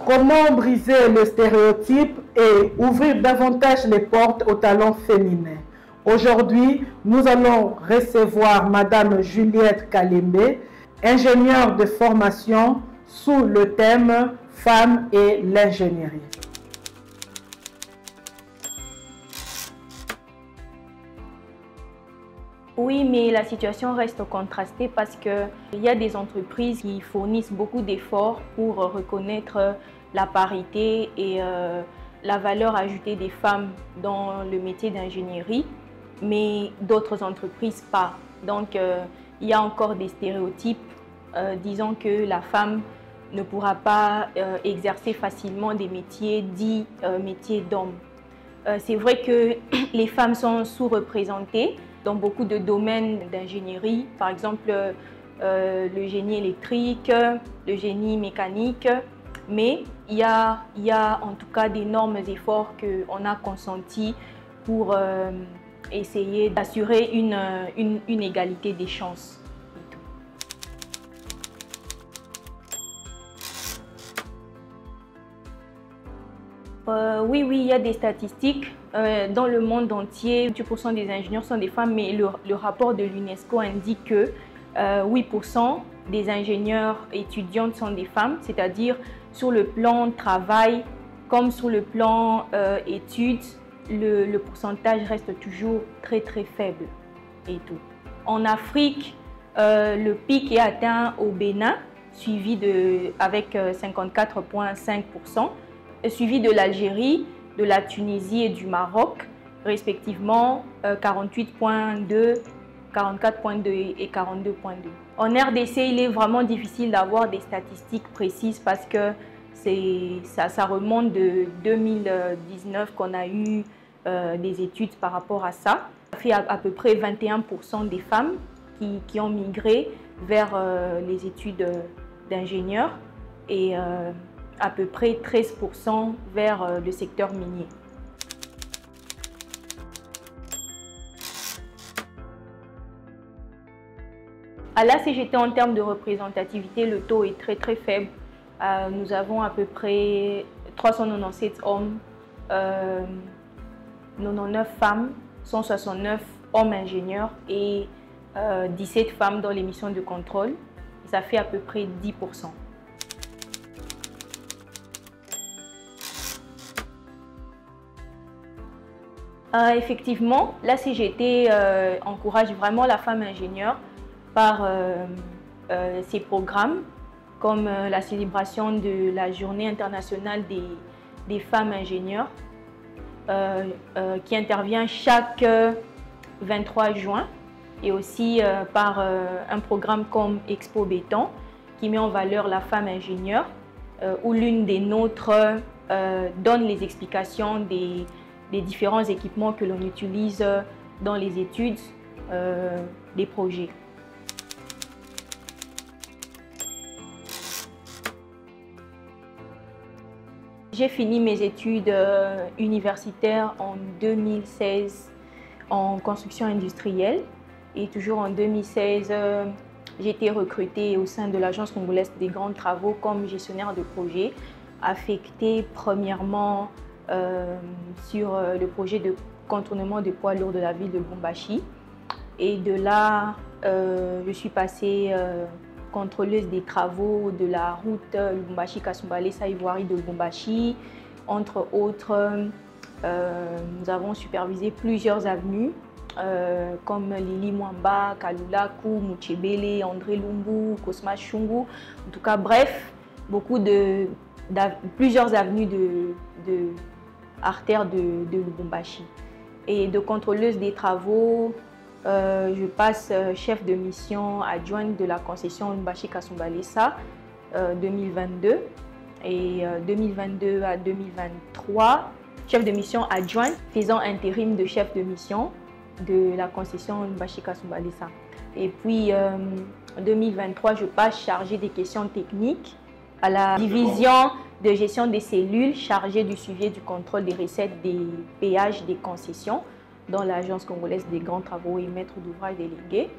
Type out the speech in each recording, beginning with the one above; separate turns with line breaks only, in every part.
Comment briser le stéréotype et ouvrir davantage les portes aux talents féminins? Aujourd'hui, nous allons recevoir Madame Juliette Kalembe, ingénieure de formation sous le thème Femmes et l'ingénierie.
Oui, mais la situation reste contrastée parce qu'il y a des entreprises qui fournissent beaucoup d'efforts pour reconnaître la parité et la valeur ajoutée des femmes dans le métier d'ingénierie, mais d'autres entreprises pas. Donc, il y a encore des stéréotypes disant que la femme ne pourra pas exercer facilement des métiers dits métiers d'hommes. C'est vrai que les femmes sont sous-représentées dans beaucoup de domaines d'ingénierie, par exemple le génie électrique, le génie mécanique, mais il y a en tout cas d'énormes efforts qu'on a consentis pour essayer d'assurer une égalité des chances. Oui, il y a des statistiques. Dans le monde entier, 8% des ingénieurs sont des femmes, mais le rapport de l'UNESCO indique que 8% des ingénieurs étudiantes sont des femmes, c'est-à-dire sur le plan travail comme sur le plan études, le pourcentage reste toujours très faible et tout. En Afrique, le pic est atteint au Bénin, avec 54,5%. Suivi de l'Algérie, de la Tunisie et du Maroc, respectivement 48,2, 44,2 et 42,2. En RDC, il est vraiment difficile d'avoir des statistiques précises parce que ça remonte de 2019 qu'on a eu des études par rapport à ça. Ça fait à peu près 21% des femmes qui ont migré vers les études d'ingénieurs et à peu près 13% vers le secteur minier. À la CGT, en termes de représentativité, le taux est très faible. Nous avons à peu près 397 hommes, 99 femmes, 169 hommes ingénieurs et 17 femmes dans les missions de contrôle. Ça fait à peu près 10%. Effectivement, la CGT encourage vraiment la femme ingénieure par ses programmes comme la célébration de la Journée internationale des femmes ingénieures qui intervient chaque 23 juin et aussi par un programme comme Expo Béton qui met en valeur la femme ingénieure où l'une des nôtres donne les explications des différents équipements que l'on utilise dans les études des projets. J'ai fini mes études universitaires en 2016 en construction industrielle et toujours en 2016, j'ai été recrutée au sein de l'Agence congolaise des grands travaux comme gestionnaire de projet, affectée premièrement sur le projet de contournement de poids lourds de la ville de Lubumbashi. Et de là, je suis passée contrôleuse des travaux de la route Lubumbashi-Kasumbalesa-Ivoire de Lubumbashi. Entre autres, nous avons supervisé plusieurs avenues comme Lili Mwamba, Kalulaku, Muchebele, André Lumbu, Cosmas Chungu. En tout cas, bref, plusieurs avenues de artères de Lubumbashi. Et de contrôleuse des travaux, je passe chef de mission adjointe de la concession Lubumbashi-Kasumbalesa 2022 et 2022 à 2023, chef de mission adjointe faisant intérim de chef de mission de la concession Lubumbashi-Kasumbalesa. Et puis en 2023, je passe chargée des questions techniques à la division de gestion des cellules chargée du suivi et du contrôle des recettes des péages des concessions dans l'Agence congolaise des grands travaux et maître d'ouvrage délégué.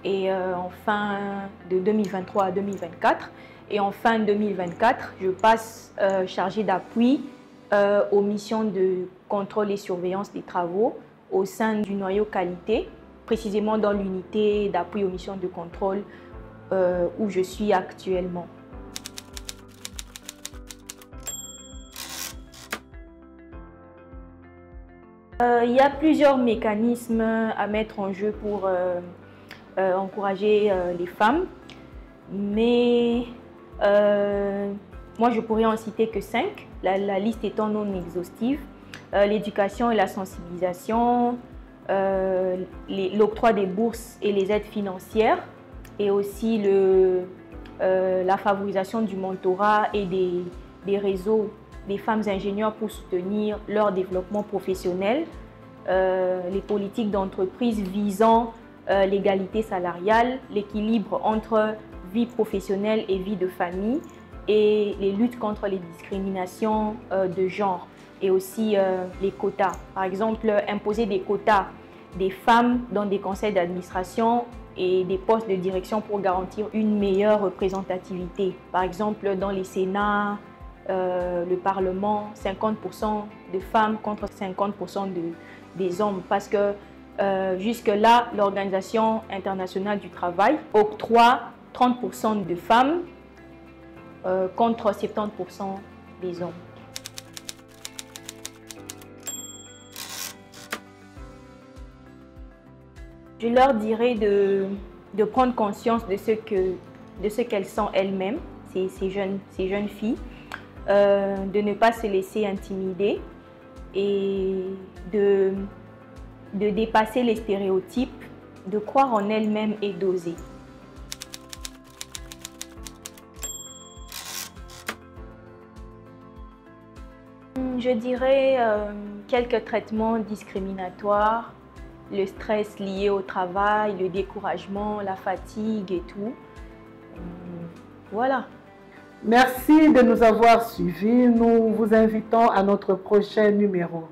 Et enfin, de 2023 à 2024, Et en fin 2024, je passe chargée d'appui aux missions de contrôle et surveillance des travaux au sein du noyau qualité, précisément dans l'unité d'appui aux missions de contrôle où je suis actuellement. Il y a plusieurs mécanismes à mettre en jeu pour encourager les femmes, mais moi je pourrais en citer que 5, la liste étant non exhaustive. L'éducation et la sensibilisation, l'octroi des bourses et les aides financières, et aussi la favorisation du mentorat et des réseaux des femmes ingénieurs pour soutenir leur développement professionnel, les politiques d'entreprise visant l'égalité salariale, l'équilibre entre vie professionnelle et vie de famille, et les luttes contre les discriminations de genre, et aussi les quotas. Par exemple, imposer des quotas des femmes dans des conseils d'administration et des postes de direction pour garantir une meilleure représentativité. Par exemple, dans les sénats, le Parlement, 50% de femmes contre 50% des hommes, parce que jusque-là, l'Organisation internationale du travail octroie 30% de femmes contre 70% des hommes. Je leur dirais de prendre conscience de ce qu'elles sont elles-mêmes, ces jeunes filles, de ne pas se laisser intimider et de dépasser les stéréotypes, de croire en elles-mêmes et d'oser. Je dirais quelques traitements discriminatoires, le stress lié au travail, le découragement, la fatigue et tout. Voilà.
Merci de nous avoir suivis. Nous vous invitons à notre prochain numéro.